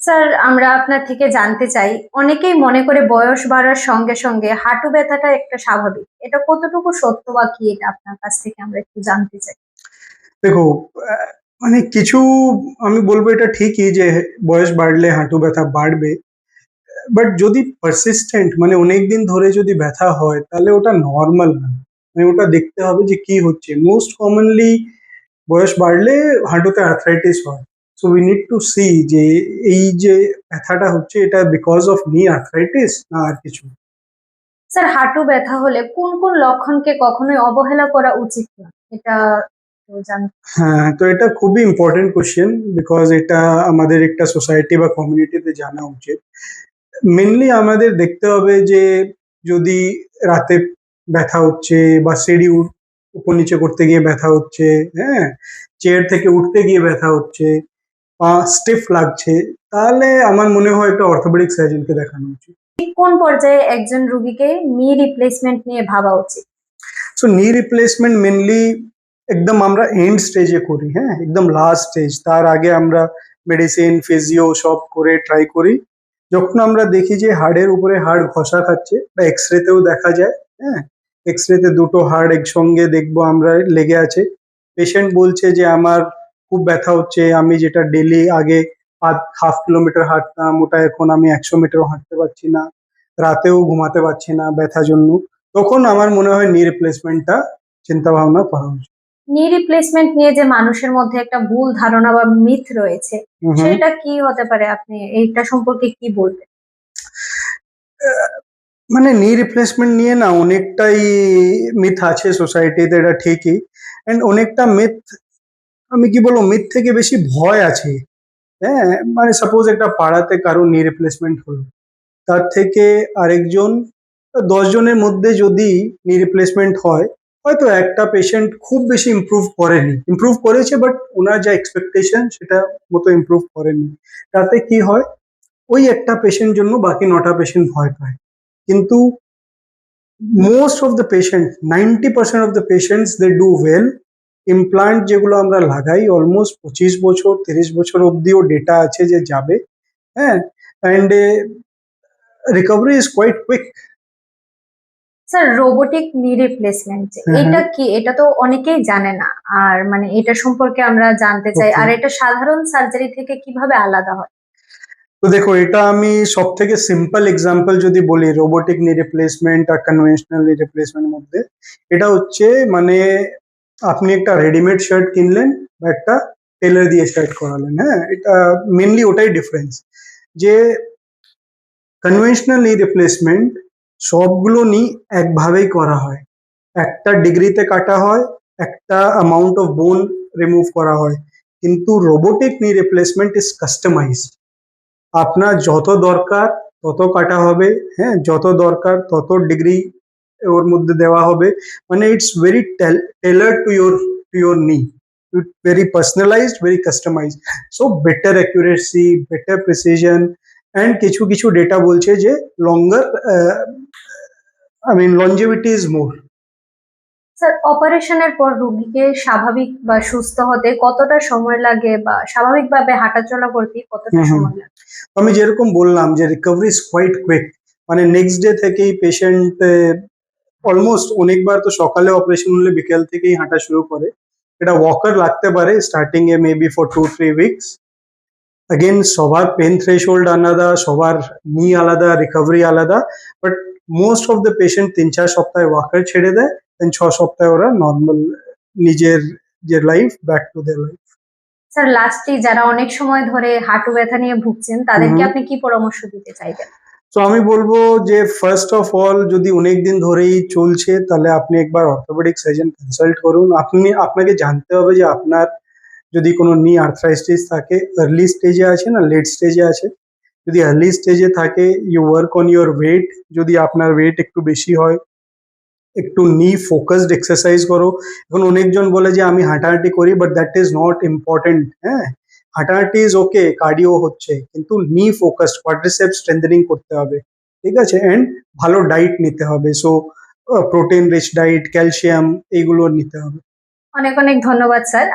Sir, আমরা আপনার থেকে জানতে চাই, অনেকেই মনে করে বয়স বাড়ার সঙ্গে সঙ্গে হাঁটু ব্যথাটা একটা স্বাভাবিক। এটা কতটুকু সত্য বা কি, এটা আপনার কাছ থেকে আমরা একটু জানতে চাই। দেখো, আ মানে কিছু আমি বলব এটা ঠিকই যে বয়স বাড়লে হাঁটু ব্যথা বাড়বে। বাট যদি পারসিস্টেন্ট মানে অনেকদিন ধরে যদি ব্যথা হয় তাহলে ওটা নরমাল না। মানে ওটা দেখতে হবে যে কি হচ্ছে। মোস্ট কমনলি বয়স বাড়লে হাঁটুতে আর্থ্রাইটিস হয়। So we need to see যে এই যে ব্যথাটা হচ্ছে এটা বিকজ অফ নি আর্থ্রাইটিস না আর কিছু। স্যার, হাঁটু ব্যথা হলে কোন কোন লক্ষণকে কখনোই অবহেলা করা উচিত না, এটা একটু হ্যাঁ, তো এটা খুবই ইম্পর্টেন্ট কোয়েশ্চেন বিকজ এটা আমাদের একটা সোসাইটি বা কমিউনিটিতে জানা উচিত। মেনলি আমাদের দেখতে হবে যে যদি রাতে ব্যথা হচ্ছে বা সিঁড়ি উপর নিচে করতে গিয়ে ব্যথা হচ্ছে, হ্যাঁ, চেয়ার থেকে উঠতে গিয়ে ব্যথা হচ্ছে, পা স্টিফ লাগছে, তাহলে আমার মনে হয় একটা অর্থোপেডিক সার্জনকে দেখানো উচিত। ঠিক কোন পর্যায়ে একজন রোগীকে নি রিপ্লেসমেন্ট নিয়ে ভাবা উচিত? সো নি রিপ্লেসমেন্ট মেনলি একদম আমরা এন্ড স্টেজে করি, হ্যাঁ, একদম লাস্ট স্টেজ। তার আগে আমরা মেডিসিন ফিজিও সব করে ট্রাই করি। যখন আমরা দেখি যে হাড়ের উপরে হাড় ঘষা খাচ্ছে বা এক্সরেতেও দেখা যায়, হ্যাঁ, এক্সরেতে দুটো হাড় একসঙ্গে দেখবো আমরা লেগে আছে। পেশেন্ট বলছে যে আমার খুব ব্যথা হচ্ছে, আমি যেটা ডেলি আগে হাফ কিলোমিটার হাঁটতাম ওটা এখন আমি 100 মিটারও হাঁটতে পারছি না, রাতেও ঘুমাতে পারছি না ব্যথার জন্য। তখন আমার মনে হয় নি রিপ্লেসমেন্টটা চিন্তা ভাবনা করা উচিত। নি রিপ্লেসমেন্ট নিয়ে যে মানুষের মধ্যে একটা ভুল ধারণা বা মিথ রয়েছে, হুম। সেটা কি হতে পারে? আপনি এইটা সম্পর্কে কি বলবেন? মানে নি রিপ্লেসমেন্ট নিয়ে না অনেকটাই মিথ আছে সোসাইটিতে, এটা ঠিকই। এন্ড অনেকটা মিথ, আমি কি বলবো, মিথ থেকে বেশি ভয় আছে। হ্যাঁ, মানে সাপোজ একটা পাড়াতে কারো নি রিপ্লেসমেন্ট হলো, তার থেকে আরেকজন, 10 জনের মধ্যে যদি নি রিপ্লেসমেন্ট হয়, হয়তো একটা পেশেন্ট খুব বেশি ইমপ্রুভ করেনি, ইমপ্রুভ করেছে বাট ওনার যা এক্সপেকটেশন সেটা মতো ইমপ্রুভ করেনি। তাতে কি হয়, ওই একটা পেশেন্ট জন্য বাকি 9টা পেশেন্ট ভয় পায়। কিন্তু most of the patient, 90% of the patients they do well. Implant যেগুলো আমরা লাগাই অলমোস্ট 25 বছর 30 বছর অব্দিও ডেটা আছে যে যাবে, হ্যাঁ, and recovery is quite quick. Sir, robotic knee replacement হ্যাঁ, এটা হ্যাঁ। কি, এটা তো অনেকেই জানে না। আর মানে এটা সম্পর্কে আমরা জানতে চাই, ওকে, আর এটা সাধারণ সার্জারি থেকে কিভাবে আলাদা হয়? তো দেখো এটা আমি সব থেকে সিম্পল এক্সাম্পল যদি বলি রোবোটিক নি রিপ্লেসমেন্ট আর কনভেনশনাল নি রিপ্লেসমেন্ট মধ্যে, এটা হচ্ছে মানে আপনি একটা রেডিমেড শার্ট কিনলেন বা একটা টেলার দিয়ে শার্ট করালেন, হ্যাঁ, এটা মেনলি ওটাই ডিফারেন্স। যে কনভেনশনাল নি রিপ্লেসমেন্ট সবগুলো নি একভাবেই করা হয়, একটা ডিগ্রিতে কাটা হয়, একটা অ্যামাউন্ট অফ বোন রিমুভ করা হয়। কিন্তু robotic knee replacement is customised. আপনার যত দরকার তত কাটা হবে, হ্যাঁ, যত দরকার তত ডিগ্রি ওর মধ্যে দেওয়া হবে। মানে ইটস ভেরি টেলার্ড টু ইয়োর নি, very personalized, very customized. So better accuracy, better precision, and কিছু কিছু ডেটা বলছে যে longer, I mean longevity is more. Sir, অপারেশনের পর রোগীকে স্বাভাবিক বা সুস্থ হতে কতটা সময় লাগে, বা স্বাভাবিকভাবে হাঁটাচলা করতে কতটা হুম, হুম। সময় লাগে? আমি যেরকম বললাম যে রিকভারি ইজ কোয়াইট কুইক। মানে নেক্সট ডে থেকেই পেশেন্ট অলমোস্ট, অনেকবার তো সকালে অপারেশন হলে বিকেল থেকেই হাঁটা শুরু করে। এটা ওয়াকার লাগতে পারে starting A maybe for 2-3 weeks. Again সবার পেন থ্রেশহোল্ড আলাদা, সবার নি আলাদা, রিকভারি আলাদা। But most of the patient 3-4 সপ্তাহে ওয়াকার ছেড়ে দেয়, দেন 6 সপ্তাহে ওরা নর্মাল নিজের যে life back to their life. Sir, lastly যারা অনেক সময় ধরে হাঁটু ব্যথা নিয়ে ভুগছেন, তাদেরকে আপনি কি পরামর্শ দিতে চাইবেন? তো আমি বলবো যে ফার্স্ট অফ অল যদি অনেক দিন ধরেই চলছে তাহলে আপনি একবার অর্থোপেডিক সার্জন কনসাল্ট করুন। আপনাকে জানতে হবে যে আপনার যদি কোনো নি আর্থ্রাইটিস থাকে, আর্লি স্টেজে আছে না লেট স্টেজে আছে। যদি আর্লি স্টেজে থাকে, you work on your weight. যদি আপনার ওয়েট একটু বেশি হয়, একটু নি ফোকাসড এক্সারসাইজ করো। এখন অনেকজন বলে যে আমি হাঁটাহাঁটি করি, but that is not important, হ্যাঁ। হাঁটাহাঁটি ইজ ওকে, কার্ডিও হচ্ছে, কিন্তু নি ফোকাসড কোয়াড্রিসেপস স্ট্রেংথেনিং করতে হবে, ঠিক আছে, এন্ড ভালো ডাইট নিতে হবে। সো প্রোটিন রিচ ডাইট, ক্যালসিয়াম, এইগুলো নিতে হবে। অনেক অনেক ধন্যবাদ স্যার।